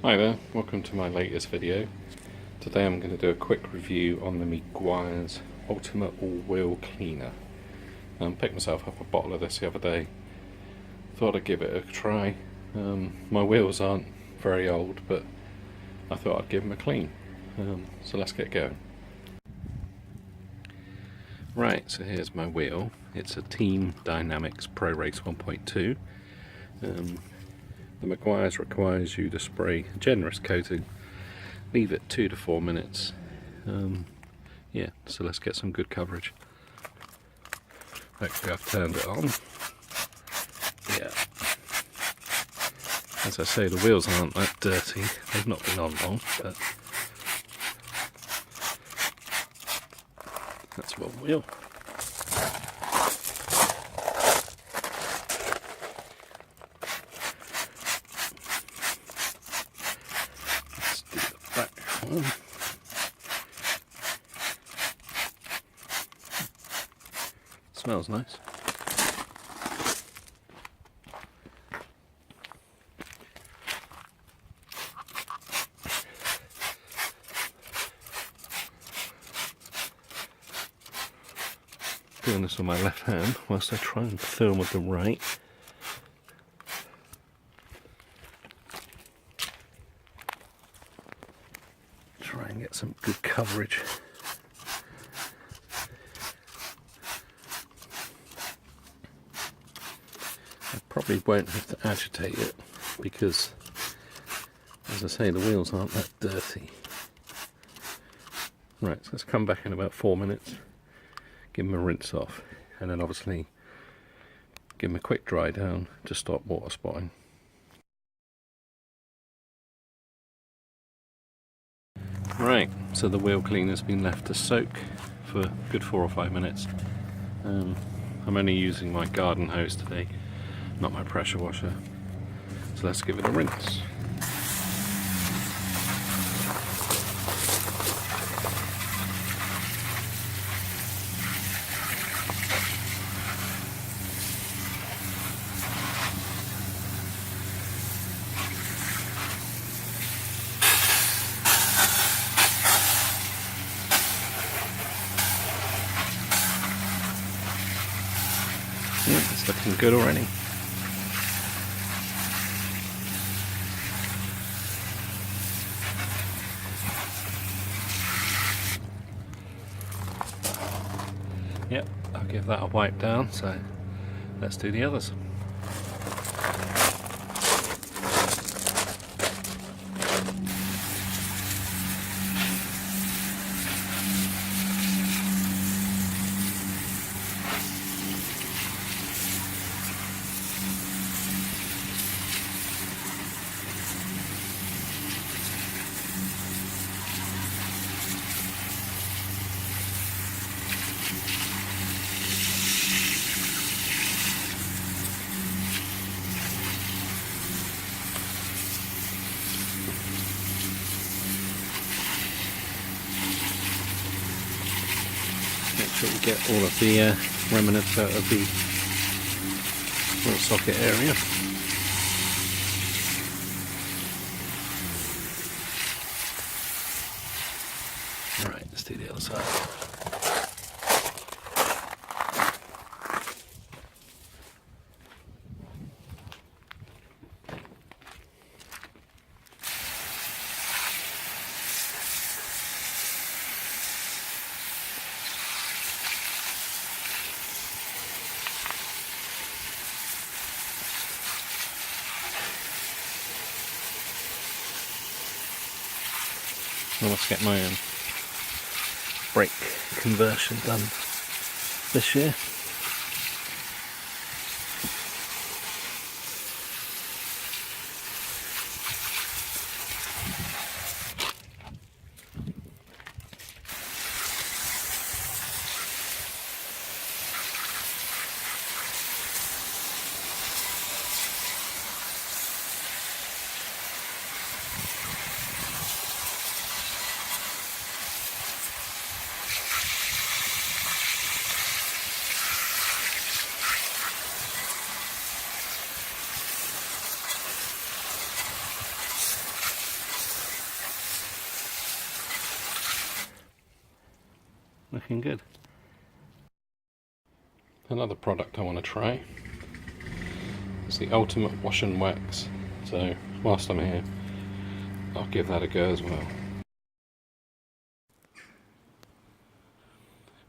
Hi there, welcome to my latest video. Today I'm going to do a quick review on the Meguiars Ultimate All-Wheel Cleaner. Picked myself up a bottle of this the other day. Thought I'd give it a try. My wheels aren't very old, but I thought I'd give them a clean. So let's get going. Right, so here's my wheel. It's a Team Dynamics Pro Race 1.2. The Meguiars requires you to spray a generous coating, leave it 2 to 4 minutes. Yeah, so let's get some good coverage. Hopefully I've turned it on. Yeah. As I say, the wheels aren't that dirty. They've not been on long, but that's one wheel. Smells nice. Doing this with my left hand whilst I try and film with the right. Try and get some good coverage. I probably won't have to agitate it because, as I say, the wheels aren't that dirty. Right, so let's come back in about 4 minutes, give them a rinse off, and then obviously give them a quick dry down to stop water spotting. Right, so the wheel cleaner's been left to soak for a good 4 or 5 minutes. I'm only using my garden hose today, not my pressure washer. So let's give it a rinse. Yeah, it's looking good already. Yep, I'll give that a wipe down, so let's do the others. Make sure we get all of the remnants out of the little socket area. Alright, let's do the other side. I must get my own brake conversion done this year. looking good. Another product I want to try is the Ultimate Wash and Wax. So whilst I'm here, I'll give that a go as well.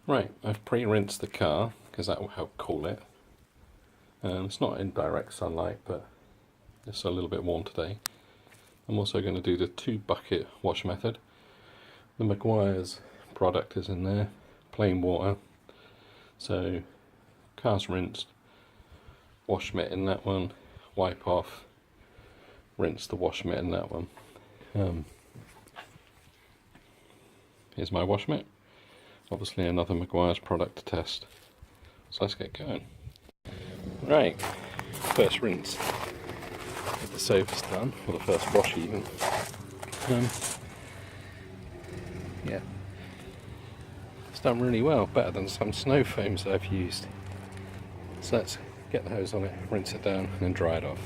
Right, I've pre-rinsed the car because that will help cool it. It's not in direct sunlight, but it's a little bit warm today. I'm also going to do the 2-bucket wash method. The Meguiars product is in there, plain water. So car's rinsed, wash mitt in that one, wipe off, rinse the wash mitt in that one. Here's my wash mitt. Obviously another Meguiars product to test. So let's get going. Right, first rinse. Get the surface done, or the first wash even. Yeah, it's done really well, better than some snow foams that I've used. So let's get the hose on it, rinse it down, and then dry it off.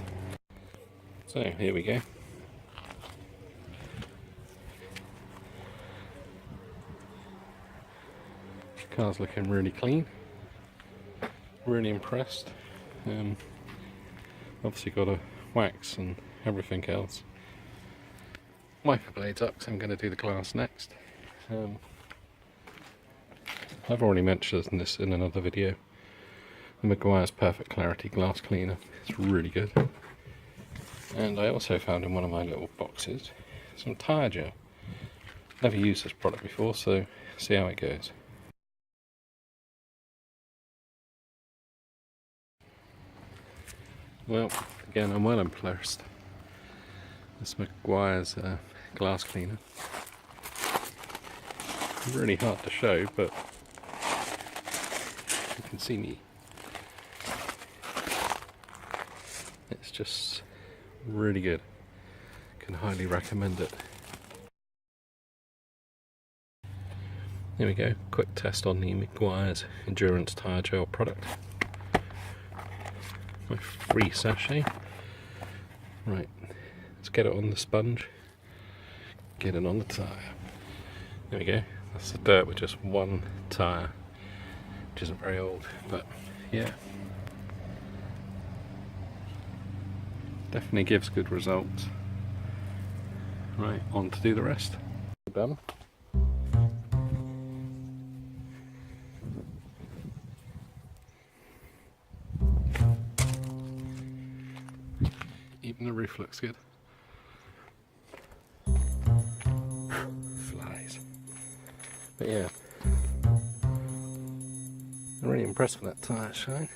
So here we go. Car's looking really clean. Really impressed. Obviously got a wax and everything else. Wiper blades up because I'm going to do the glass next. I've already mentioned this in another video. The Meguiars Perfect Clarity Glass Cleaner. It's really good. And I also found in one of my little boxes some tyre gel. Never used this product before, so see how it goes. Well, again, I'm well impressed. This Meguiars glass cleaner. Really hard to show, but you can see me. It's just really good. Can highly recommend it. There we go. Quick test on the Meguiars Endurance Tyre Gel product. My free sachet. Right, let's get it on the sponge, get it on the tyre. There we go, that's the dirt with just one tyre, which isn't very old, but yeah. Definitely gives good results. Right, on to do the rest. Done. Even the roof looks good. Flies. But yeah, I'm really impressed with that tyre shine.